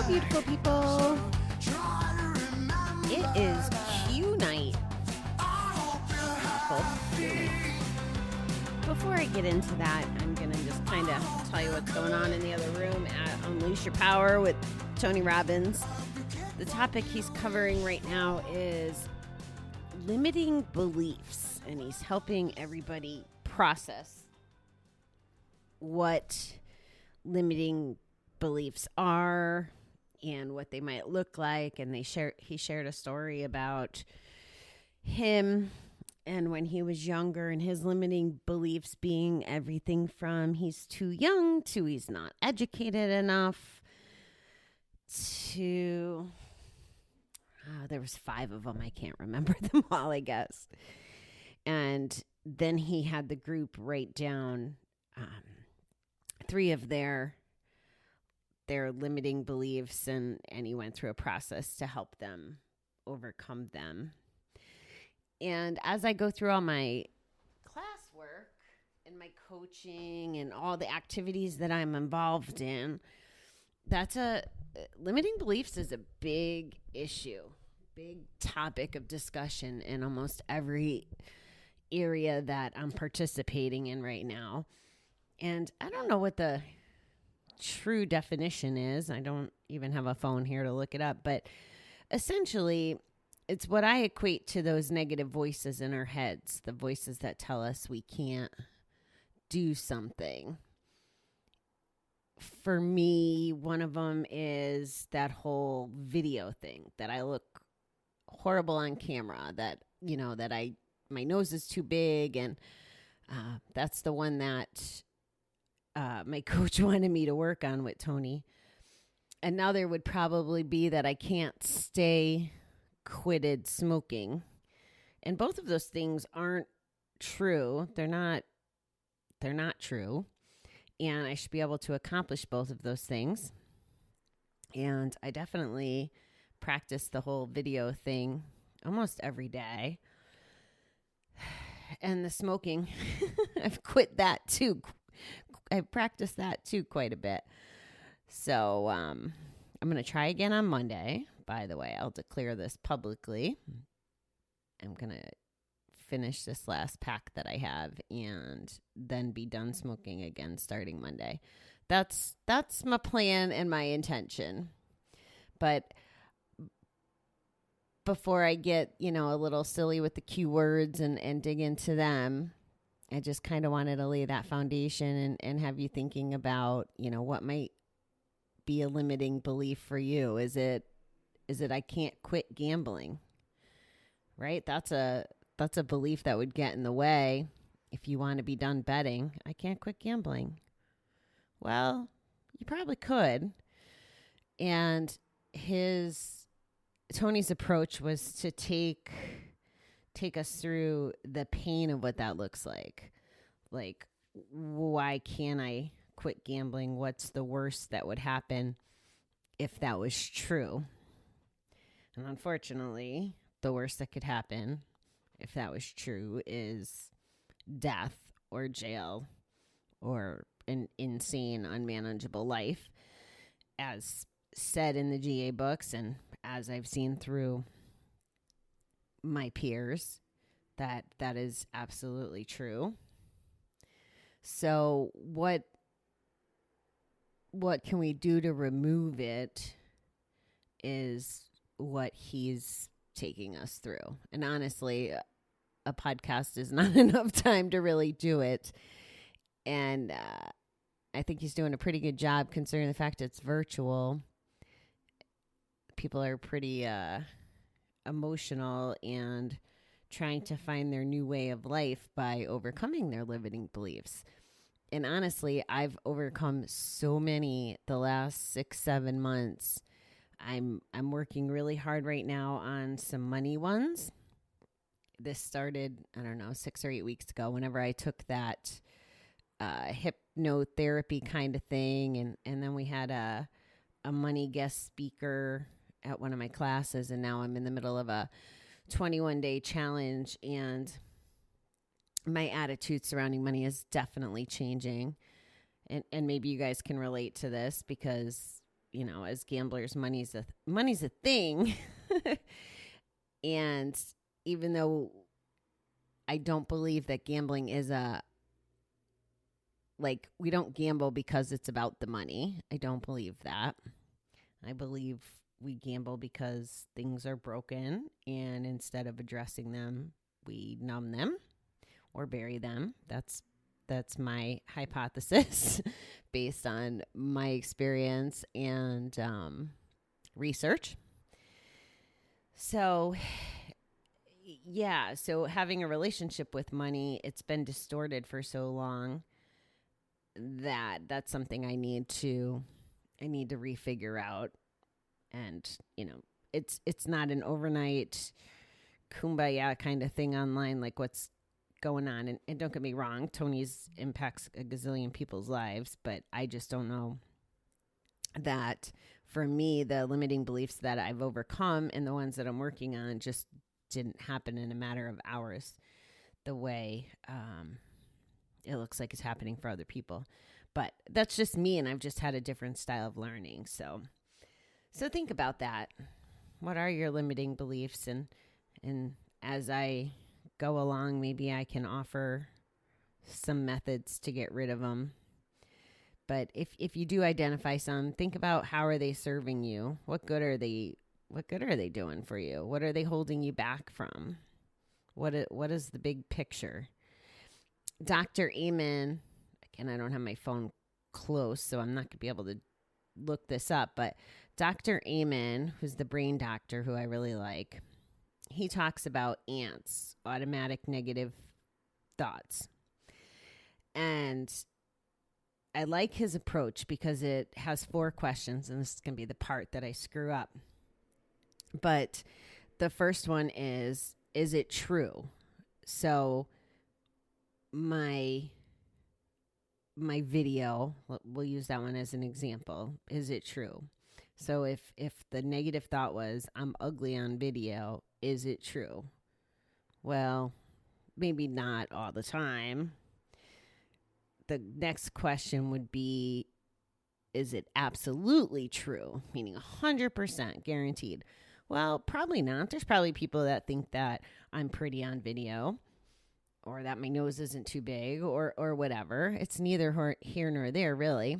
beautiful people. It is Q night. Before I get into that, I'm going to just kind of tell you what's going on in the other room at Unleash Your Power with Tony Robbins. The topic he's covering right now is limiting beliefs, and he's helping everybody process what limiting beliefs are and what they might look like. And he shared a story about him and when he was younger and his limiting beliefs being everything from he's too young to he's not educated enough to there was 5 of them. I can't remember them all, I guess. And then he had the group write down 3 of their limiting beliefs, and he went through a process to help them overcome them. And as I go through all my classwork and my coaching and all the activities that I'm involved in, limiting beliefs is a big issue, big topic of discussion in almost every area that I'm participating in right now. And I don't know what the true definition is. I don't even have a phone here to look it up, but essentially it's what I equate to those negative voices in our heads, the voices that tell us we can't do something. For me, one of them is that whole video thing, that I look horrible on camera, that my nose is too big, and that's the one that my coach wanted me to work on with Tony. And now there would probably be that I can't stay quitted smoking. And both of those things aren't true. They're not true. And I should be able to accomplish both of those things. And I definitely practice the whole video thing almost every day. And the smoking, I've quit that too. I've practiced that too quite a bit. So I'm going to try again on Monday. By the way, I'll declare this publicly. I'm going to finish this last pack that I have and then be done smoking again starting Monday. That's my plan and my intention. But before I get, a little silly with the Q words and dig into them, I just kind of wanted to lay that foundation and have you thinking about, what might be a limiting belief for you. Is it I can't quit gambling, right? That's a belief that would get in the way if you want to be done betting. I can't quit gambling. Well, you probably could. And Tony's approach was to take us through the pain of what that looks like. Like, why can't I quit gambling? What's the worst that would happen if that was true? And unfortunately, the worst that could happen if that was true is death or jail or an insane, unmanageable life, as said in the GA books and as I've seen through my peers, that is absolutely true. So what can we do to remove it is what he's taking us through. And honestly, a podcast is not enough time to really do it. And I think he's doing a pretty good job considering the fact it's virtual. People are pretty emotional and trying to find their new way of life by overcoming their limiting beliefs. And honestly, I've overcome so many the last 6-7 months. I'm working really hard right now on some money ones. This started, 6 or 8 weeks ago, whenever I took that hypnotherapy kind of thing. And then we had a money guest speaker at one of my classes. And now I'm in the middle of a 21-day challenge. And my attitude surrounding money is definitely changing. And maybe you guys can relate to this because as gamblers, money's a thing. And even though I don't believe that gambling is we don't gamble because it's about the money. I don't believe that. I believe we gamble because things are broken, and instead of addressing them, we numb them or bury them. That's my hypothesis based on my experience and research. So, yeah, so having a relationship with money, it's been distorted for so long that that's something I need to refigure out. And, it's not an overnight kumbaya kind of thing online, like what's going on. And don't get me wrong, Tony's impacts a gazillion people's lives, but I just don't know that for me, the limiting beliefs that I've overcome and the ones that I'm working on just didn't happen in a matter of hours the way it looks like it's happening for other people. But that's just me, and I've just had a different style of learning. So think about that. What are your limiting beliefs? And as I go along, maybe I can offer some methods to get rid of them. But if you do identify some, think about, how are they serving you? What good are they doing for you? What are they holding you back from? What is the big picture? Dr. Amen, again, I don't have my phone close, so I'm not going to be able to look this up, but Dr. Amen, who's the brain doctor who I really like, he talks about ants, automatic negative thoughts. And I like his approach because it has 4 questions, and this is going to be the part that I screw up. But the first one is it true? So my video, we'll use that one as an example. Is it true? So if the negative thought was, I'm ugly on video, is it true? Well, maybe not all the time. The next question would be, is it absolutely true? Meaning 100% guaranteed. Well, probably not. There's probably people that think that I'm pretty on video, or that my nose isn't too big, or whatever. It's neither here nor there, really.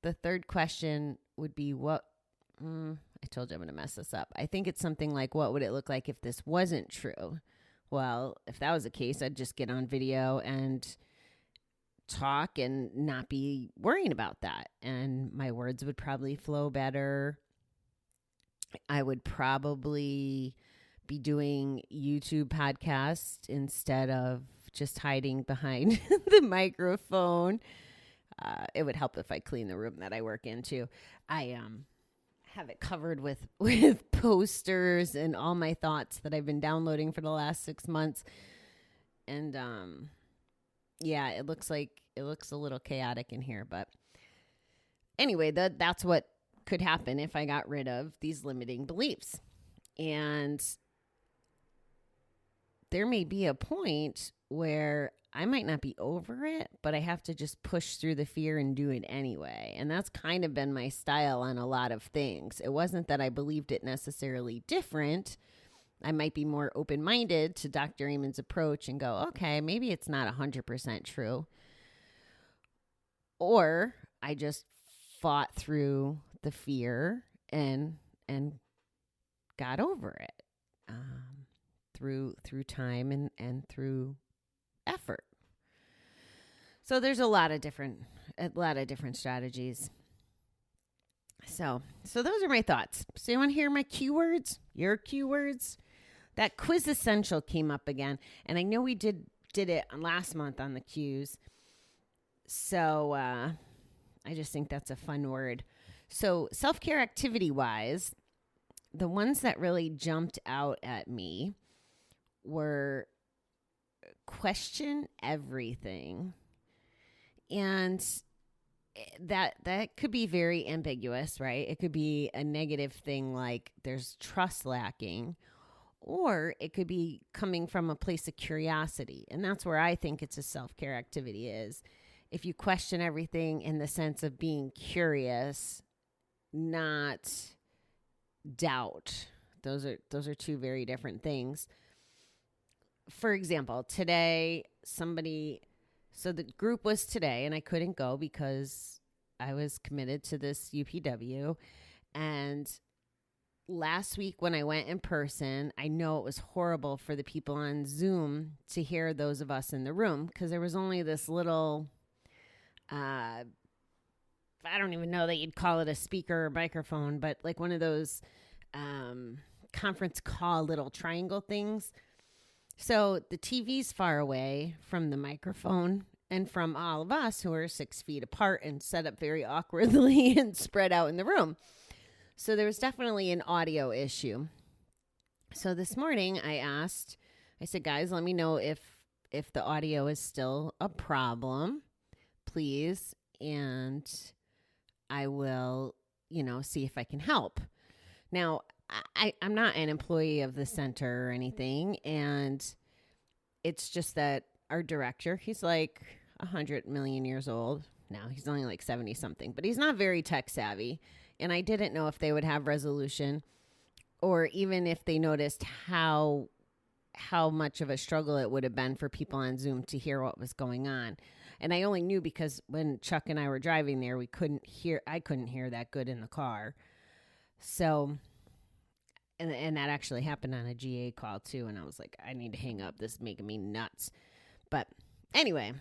The third question would be, I told you I'm going to mess this up. I think it's something like, what would it look like if this wasn't true? Well, if that was the case, I'd just get on video and talk and not be worrying about that. And my words would probably flow better. I would probably be doing YouTube podcasts instead of just hiding behind the microphone. It would help if I clean the room that I work in too. I have it covered with posters and all my thoughts that I've been downloading for the last 6 months. And yeah, it looks a little chaotic in here, but anyway, that's what could happen if I got rid of these limiting beliefs. And there may be a point where I might not be over it, but I have to just push through the fear and do it anyway. And that's kind of been my style on a lot of things. It wasn't that I believed it necessarily different. I might be more open-minded to Dr. Amen's approach and go, okay, maybe it's not 100% true. Or I just fought through the fear and got over it through time and through effort. So there's a lot of different strategies. So those are my thoughts. So you want to hear my keywords? Your keywords? That quiz essential came up again, and I know we did it last month on the cues. So I just think that's a fun word. So self-care activity-wise, the ones that really jumped out at me were question everything. And that could be very ambiguous, right? It could be a negative thing like there's trust lacking, or it could be coming from a place of curiosity. And that's where I think it's a self-care activity is if you question everything in the sense of being curious not doubt. Those are two very different things. For example, today so the group was today and I couldn't go because I was committed to this UPW. And last week when I went in person, I know it was horrible for the people on Zoom to hear those of us in the room because there was only this little, I don't even know that you'd call it a speaker or microphone, but like one of those conference call little triangle things. So the TV's far away from the microphone and from all of us who are 6 feet apart and set up very awkwardly and spread out in the room. So there was definitely an audio issue. So this morning I said, guys, let me know if the audio is still a problem, please. And I will, see if I can help. Now, I'm not an employee of the center or anything. And it's just that our director, he's like 100 million years old. Now he's only like 70 something, but he's not very tech savvy. And I didn't know if they would have resolution or even if they noticed how much of a struggle it would have been for people on Zoom to hear what was going on. And I only knew because when Chuck and I were driving there, I couldn't hear that good in the car. So, and that actually happened on a GA call too. And I was like, I need to hang up. This is making me nuts. But anyway,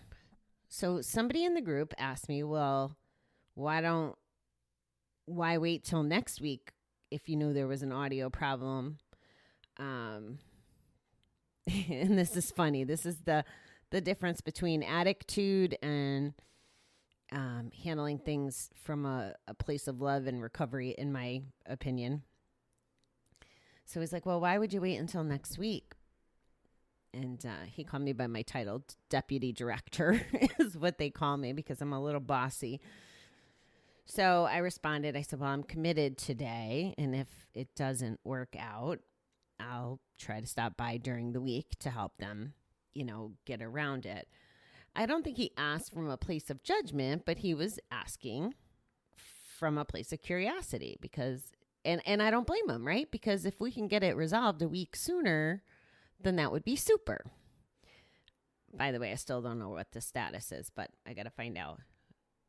so somebody in the group asked me, well, why wait till next week if you knew there was an audio problem? And this is funny. This is the difference between attitude and handling things from a place of love and recovery, in my opinion. So he's like, well, why would you wait until next week? And he called me by my title, deputy director is what they call me because I'm a little bossy. So I responded, I said, well, I'm committed today. And if it doesn't work out, I'll try to stop by during the week to help them, get around it. I don't think he asked from a place of judgment, but he was asking from a place of curiosity because, and I don't blame him, right? Because if we can get it resolved a week sooner, then that would be super. By the way, I still don't know what the status is, but I got to find out.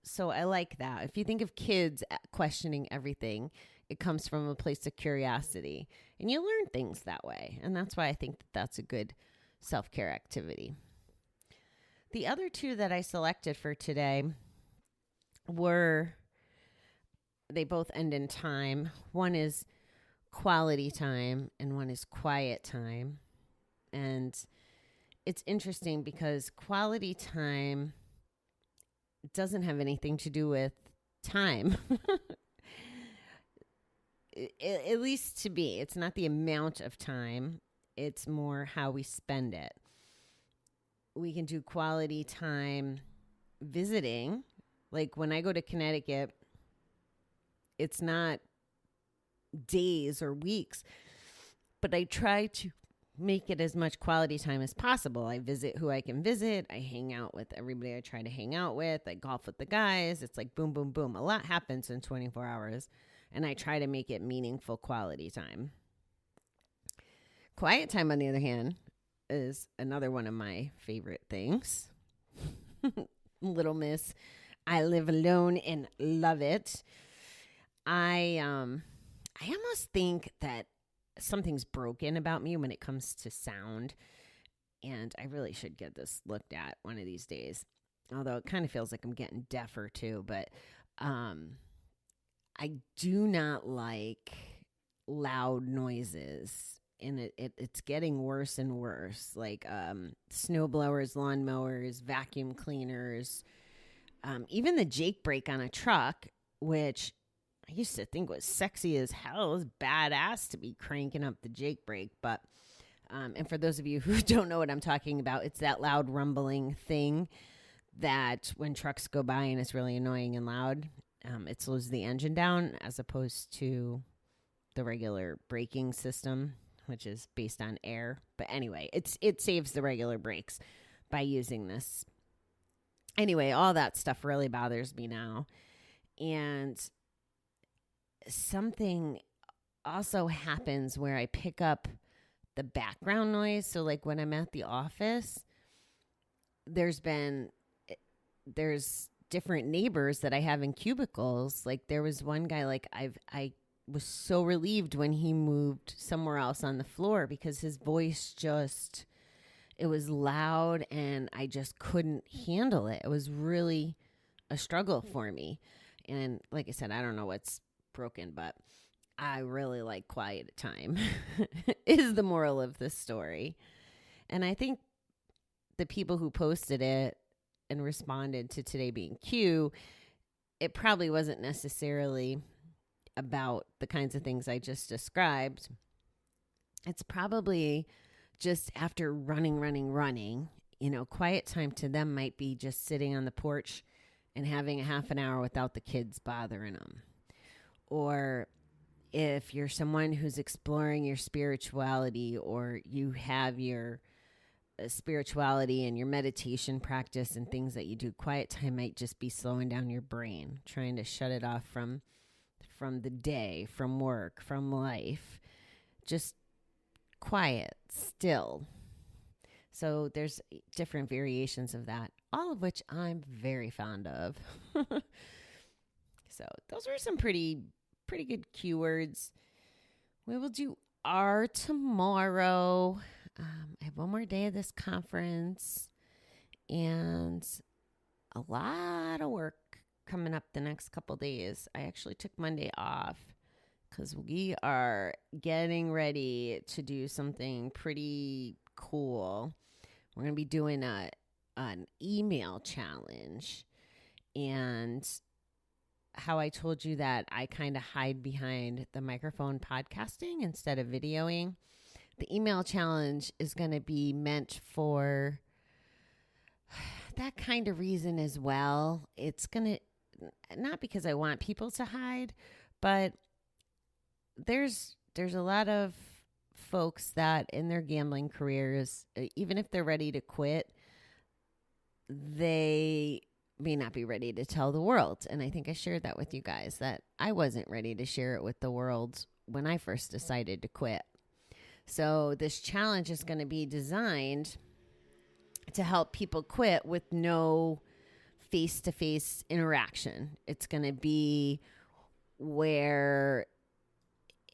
So I like that. If you think of kids questioning everything, it comes from a place of curiosity and you learn things that way. And that's why I think that's a good self-care activity. The other two that I selected for today they both end in time. One is quality time and one is quiet time. And it's interesting because quality time doesn't have anything to do with time. At least to me, it's not the amount of time. It's more how we spend it. We can do quality time visiting. Like when I go to Connecticut, it's not days or weeks, but I try to make it as much quality time as possible. I visit who I can visit. I hang out with everybody I try to hang out with. I golf with the guys. It's like boom, boom, boom. A lot happens in 24 hours, and I try to make it meaningful quality time. Quiet time, on the other hand, is another one of my favorite things. Little Miss, I live alone and love it. I almost think that something's broken about me when it comes to sound, and I really should get this looked at one of these days. Although it kind of feels like I'm getting deafer too, but I do not like loud noises, and it's getting worse and worse. Like snow blowers, lawn mowers, vacuum cleaners, even the Jake brake on a truck, which I used to think was sexy as hell. It was badass to be cranking up the Jake brake. But, and for those of you who don't know what I'm talking about, it's that loud rumbling thing that when trucks go by and it's really annoying and loud, it slows the engine down as opposed to the regular braking system, which is based on air. But anyway, it saves the regular brakes by using this. Anyway, all that stuff really bothers me now. And something also happens where I pick up the background noise. So like when I'm at the office, there's different neighbors that I have in cubicles. Like there was one guy, like I was so relieved when he moved somewhere else on the floor because his voice just, it was loud and I just couldn't handle it. It was really a struggle for me. And like I said, I don't know what's broken, but I really like quiet time is the moral of this story. And I think the people who posted it and responded to today being Q, it probably wasn't necessarily about the kinds of things I just described. It's probably just after running, quiet time to them might be just sitting on the porch and having a half an hour without the kids bothering them. Or if you're someone who's exploring your spirituality, or you have your spirituality and your meditation practice and things that you do, quiet time might just be slowing down your brain, trying to shut it off from the day, from work, from life. Just quiet, still. So there's different variations of that, all of which I'm very fond of. So those were some pretty good keywords. We will do R tomorrow. I have one more day of this conference and a lot of work coming up the next couple days. I actually took Monday off because we are getting ready to do something pretty cool. We're going to be doing an email challenge. And how I told you that I kind of hide behind the microphone podcasting instead of videoing, the email challenge is going to be meant for that kind of reason as well. It's going to, not because I want people to hide, but there's a lot of folks that in their gambling careers, even if they're ready to quit, they may not be ready to tell the world. And I think I shared that with you guys, that I wasn't ready to share it with the world when I first decided to quit. So this challenge is going to be designed to help people quit with no face-to-face interaction. It's going to be where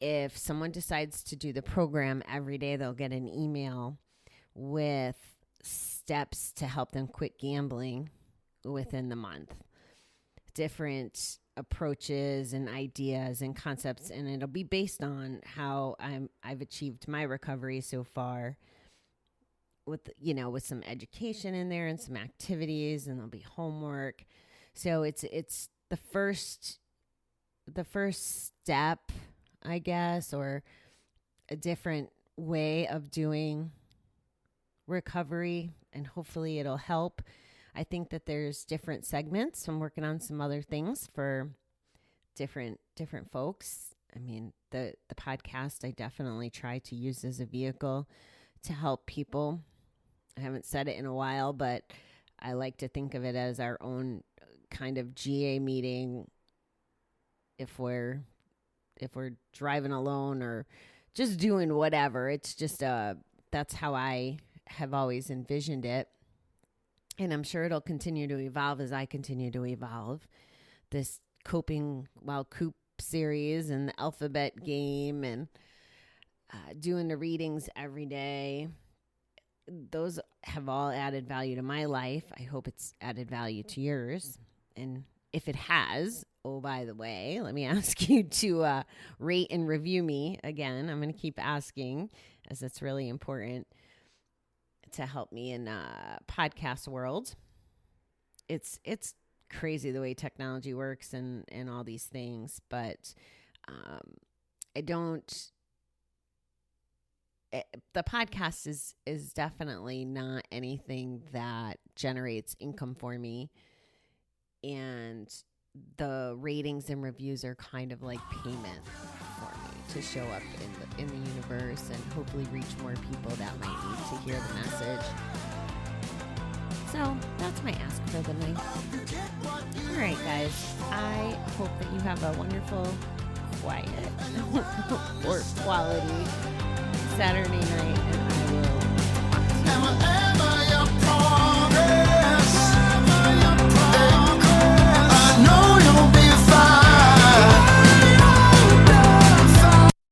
if someone decides to do the program every day, they'll get an email with steps to help them quit gambling within the month. Different approaches and ideas and concepts, and it'll be based on how I've achieved my recovery so far, with some education in there and some activities, and there'll be homework. So it's the first step, I guess, or a different way of doing recovery, and hopefully it'll help. I think that there's different segments. I'm working on some other things for different folks. I mean, the podcast, I definitely try to use as a vehicle to help people. I haven't said it in a while, but I like to think of it as our own kind of GA meeting. If we're driving alone or just doing whatever, it's just that's how I have always envisioned it. And I'm sure it'll continue to evolve as I continue to evolve. This Coping While Cooped series and the alphabet game and doing the readings every day. Those have all added value to my life. I hope it's added value to yours. And if it has, oh, by the way, let me ask you to rate and review me. Again, I'm going to keep asking, as it's really important to help me in podcast world. It's crazy the way technology works and all these things, but the podcast is definitely not anything that generates income for me, and the ratings and reviews are kind of like payment for me to show up in the universe and hopefully reach more people that might need to hear the message. So that's my ask for the night. All right, guys. I hope that you have a wonderful, quiet or quality Saturday night, and I will talk to you.